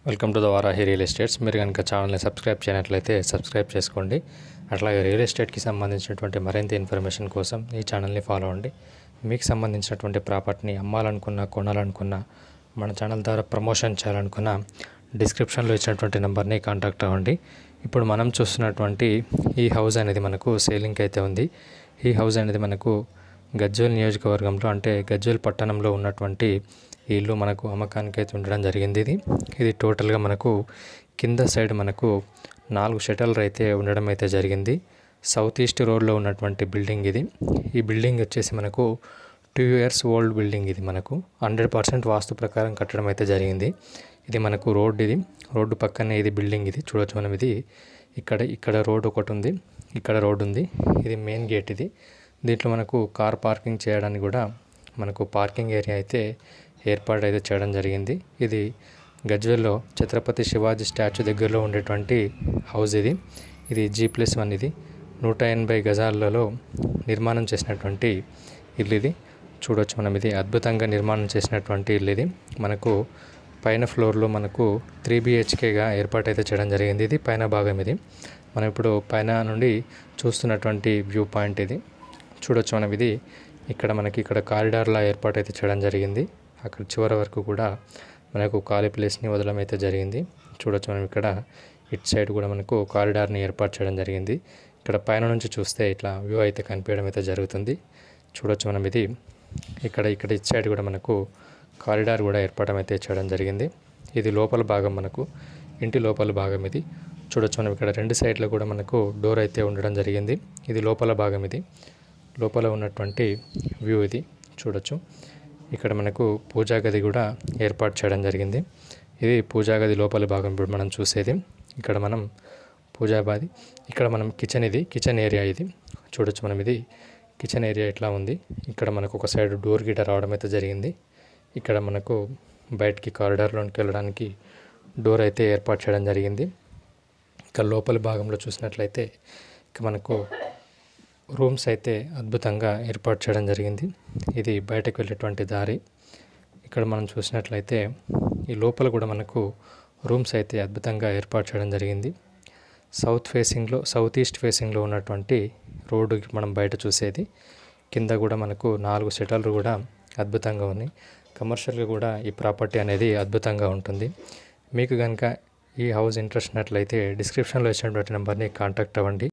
Welcome to the Varahi real estates. మీరు కనుక ఛానల్ని సబ్స్క్రైబ్ చేయనట్లయితే సబ్స్క్రైబ్ చేసుకోండి. అట్లాగే రియల్ ఎస్టేట్కి సంబంధించినటువంటి మరింత ఇన్ఫర్మేషన్ కోసం ఈ ఛానల్ని ఫాలో అవ్వండి. మీకు సంబంధించినటువంటి ప్రాపర్టీని అమ్మాలనుకున్నా కొనాలనుకున్నా మన ఛానల్ ద్వారా ప్రమోషన్ చేయాలనుకున్నా డిస్క్రిప్షన్లో ఇచ్చినటువంటి నెంబర్ని కాంటాక్ట్ అవ్వండి. ఇప్పుడు మనం చూస్తున్నటువంటి ఈ హౌస్ అనేది మనకు సేలింగ్కి అయితే ఉంది. ఈ హౌస్ అనేది మనకు గజ్వేల్ నియోజకవర్గంలో అంటే గజ్వేల్ పట్టణంలో ఉన్నటువంటి ఈ ఇల్లు మనకు అమ్మకానికి అయితే ఉండడం జరిగింది. ఇది టోటల్గా మనకు కింద సైడ్ మనకు 4 షటర్లు అయితే ఉండడం అయితే జరిగింది. సౌత్ ఈస్ట్ రోడ్లో ఉన్నటువంటి బిల్డింగ్ ఇది. ఈ బిల్డింగ్ వచ్చేసి మనకు 2 years ఓల్డ్ బిల్డింగ్. ఇది మనకు 100% వాస్తు ప్రకారం కట్టడం అయితే జరిగింది. ఇది మనకు రోడ్డు పక్కనే ఇది బిల్డింగ్. ఇది చూడొచ్చు మనం. ఇది ఇక్కడ రోడ్ ఒకటి ఉంది, ఇక్కడ రోడ్ ఉంది. ఇది మెయిన్ గేట్. ఇది దీంట్లో మనకు కార్ పార్కింగ్ చేయడానికి కూడా మనకు పార్కింగ్ ఏరియా అయితే ఏర్పాటు అయితే చేయడం జరిగింది. ఇది గజ్వేల్లో ఛత్రపతి శివాజీ స్టాచ్యూ దగ్గరలో ఉండేటువంటి హౌస్. ఇది G+1. ఇది 180 గజాలలో నిర్మాణం చేసినటువంటి ఇల్లు. ఇది చూడొచ్చు మనం. ఇది అద్భుతంగా నిర్మాణం చేసినటువంటి ఇల్లు. ఇది మనకు పైన ఫ్లోర్లో మనకు 3 BHKగా ఏర్పాటు అయితే చేయడం జరిగింది. ఇది పైన భాగం. ఇది మనం ఇప్పుడు పైన నుండి చూస్తున్నటువంటి వ్యూ పాయింట్. ఇది చూడొచ్చు మనం. ఇది ఇక్కడ కారిడార్లా ఏర్పాటు అయితే చేయడం జరిగింది. అక్కడ చివరి వరకు కూడా మనకు ఖాళీ ప్లేస్ని వదలడం అయితే జరిగింది. చూడొచ్చు మనం. ఇక్కడ ఇటు సైడ్ కూడా మనకు కారిడార్ని ఏర్పాటు చేయడం జరిగింది. ఇక్కడ పైన నుంచి చూస్తే ఇట్లా వ్యూ అయితే కనిపించడం అయితే జరుగుతుంది. చూడొచ్చు మనం. ఇది ఇక్కడ ఇటు సైడ్ కూడా మనకు కారిడార్ కూడా ఏర్పాటు అయితే చేయడం జరిగింది. ఇది లోపల భాగం, మనకు ఇంటి లోపల భాగం. ఇది చూడొచ్చు మనం. ఇక్కడ 2 సైడ్లో కూడా మనకు డోర్ అయితే ఉండడం జరిగింది. ఇది లోపల భాగం. ఇది లోపల ఉన్నటువంటి వ్యూ. ఇది చూడొచ్చు. ఇక్కడ మనకు పూజా గది కూడా ఏర్పాటు చేయడం జరిగింది. ఇది పూజా గది లోపల భాగం ఇప్పుడు మనం చూసేది. ఇక్కడ మనం ఇక్కడ మనం కిచెన్. ఇది కిచెన్ ఏరియా. ఇది చూడొచ్చు మనం. ఇది కిచెన్ ఏరియా ఇట్లా ఉంది. ఇక్కడ మనకు ఒక సైడ్ డోర్ గిట రావడం అయితే జరిగింది. ఇక్కడ మనకు బయటికి కారిడార్లోకి వెళ్ళడానికి డోర్ అయితే ఏర్పాటు చేయడం జరిగింది. ఇక్కడ లోపల భాగంలో చూసినట్లయితే ఇక మనకు రూమ్స్ అయితే అద్భుతంగా ఏర్పాటు చేయడం జరిగింది. ఇది బయటకు వెళ్ళేటువంటి దారి. ఇక్కడ మనం చూసినట్లయితే ఈ లోపల కూడా మనకు రూమ్స్ అయితే అద్భుతంగా ఏర్పాటు చేయడం జరిగింది. సౌత్ ఈస్ట్ ఫేసింగ్లో ఉన్నటువంటి రోడ్డు మనం బయట చూసేది. కింద కూడా మనకు 4 షటర్లు కూడా అద్భుతంగా ఉన్నాయి. కమర్షియల్గా కూడా ఈ ప్రాపర్టీ అనేది అద్భుతంగా ఉంటుంది. మీకు కనుక ఈ హౌస్ ఇంట్రెస్ట్ ఉన్నట్లయితే డిస్క్రిప్షన్లో ఇచ్చినటువంటి నెంబర్ని కాంటాక్ట్ అవ్వండి.